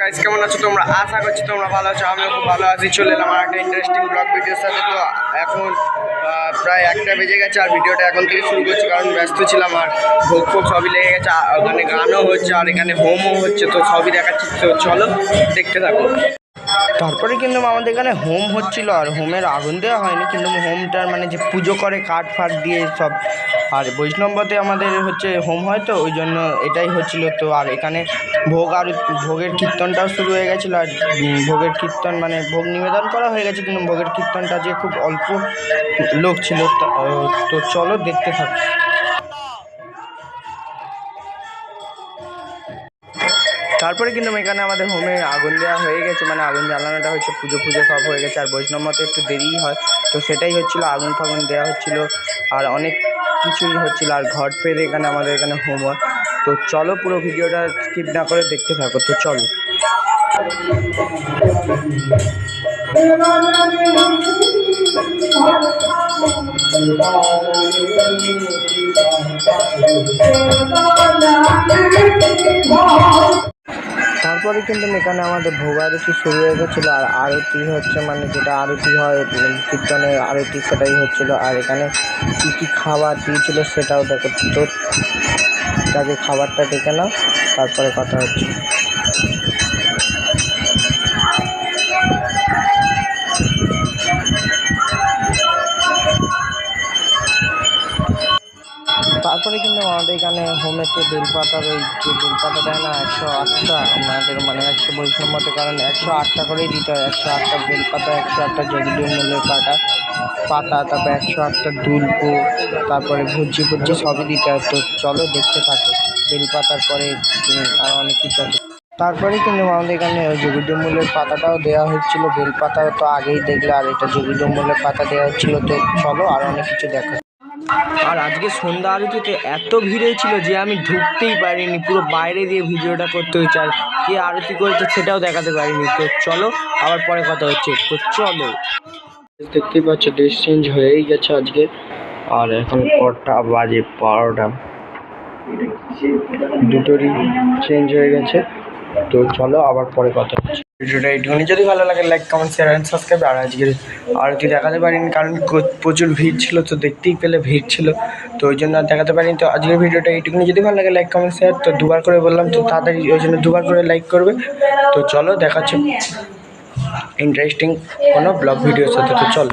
Guys কেমন আছো তোমরা? আশা করছি তোমরা ভালো আছো। আমিও খুব ভালো আছি। চলে এলাম আর একটা ইন্টারেস্টিং ব্লগ ভিডিওর সাথে। তো এখন প্রায় 1টা বেজে গেছে আর ভিডিওটা এখন থেকে শুরু করছি, কারণ ব্যস্ত ছিলাম আর ভোগ ফোগ সবই লেগে গেছে। ওখানে গানও হচ্ছে আর এখানে হোমও হচ্ছে, তো সবই দেখাচ্ছি। তো চলো দেখতে থাকো। তারপরে কিন্তু আমাদের এখানে হোম হচ্ছিল, আর হোমের আগুন দেওয়া হয়নি, কিন্তু হোমটার মানে যে পুজো করে কাঠ ফাট দিয়ে সব, আর বৈষ্ণবতে আমাদের হচ্ছে হোম হয়, তো ওই জন্য এটাই হচ্ছিল। তো আর এখানে ভোগ আর ভোগের কীর্তনটাও শুরু হয়ে গেছিলো। আর ভোগের কীর্তন মানে ভোগ নিবেদন করা হয়ে গেছে, কিন্তু ভোগের কীর্তনটা যে খুব অল্প লোক ছিল। তো চলো দেখতে থাকো। তারপরে কিন্তু এখানে আমাদের হোমে আগুন দেওয়া হয়ে গেছে, মানে আগুন জ্বালানোটা হচ্ছে, পুজো সব হয়ে গেছে। আর বৈষ্ণব মতে একটু দেরিই হয়, তো সেটাই হচ্ছিলো, আগুন ফাগুন দেওয়া হচ্ছিলো আর অনেক কিছুই হচ্ছিলো। আর ঘট পেরে এখানে আমাদের এখানে হোম হয়। তো চলো পুরো ভিডিওটা স্কিপ না করে দেখতে থাকো। তো চলো। তারপরে কিন্তু এখানে আমাদের ভোগ আরতি শুরু হয়ে গেছিলো। আর আরতি হচ্ছে, মানে যেটা আরতি হয় কীর্তনের আরতি, সেটাই হচ্ছিলো। আর এখানে কী কী খাবার দিয়েছিল সেটাও দেখো। তো তাকে খাবারটা দেখে নাও, তারপরে কথা হচ্ছে। তারপরে কিন্তু আমাদের এখানে হোমেতে বেলপাতার ওই যে বেলপাতা দেয় না, 108টা আমাদের মানে 100 বৈষ্ণব মতে, কারণ 108টা করেই দিতে হয়। 108টা বেলপাতা, 108টা জগদীয় মূলের পাতা, তারপরে 108টা দুলপো, তারপরে ভুজি সবই দিতে হয়। তো চলো দেখতে থাকো। বেলপাতার পরে আরও অনেক কিছু আছে। তারপরে কিন্তু আমাদের এখানে জগদীয় মূলের পাতাটাও দেওয়া হচ্ছিলো। বেলপাতাও তো আগেই দেখলে, আর এটা জগদীয় মূলের পাতা দেওয়া হচ্ছিলো। তো চলো আরও অনেক কিছু দেখা। আর আজকে সন্ধ্যা আরতিতে এত ভিড় হয়েছিল যে আমি ঢুকতেই পারিনি, পুরো বাইরে দিয়ে ভিডিওটা করতে হয়েছে। আর কে আরতি করেছে সেটাও দেখাতে পারিনি। তো চলো আবার পরে কথা হচ্ছে। তো চলো, দেখতেই পাচ্ছ ড্রেস চেঞ্জ হয়েই গেছে আজকে। আর এখন কটা বাজে? 12টা, দুটোরই চেঞ্জ হয়ে গেছে। তো চলো আবার পরে কথা হচ্ছে। ভিডিওটা এইটুকুনি, যদি ভালো লাগে like comment share and subscribe. আর আজকের আরতি দেখাতে পারিনি, কারণ প্রচুর ভিড় ছিল, তো দেখতেই পেলে ভিড় ছিল, তো ওই জন্য আর দেখাতে পারিনি। তো আজকের ভিডিওটা এইটুকুনি, যদি ভালো লাগে লাইক কমেন্ট শেয়ার। তো দুবার করে বললাম, তো তাড়াতাড়ি ওই জন্য দুবার করে লাইক করবে। তো চলো দেখাচ্ছি ইন্টারেস্টিং কোনো ব্লগ ভিডিওর সাথে। তো চলো।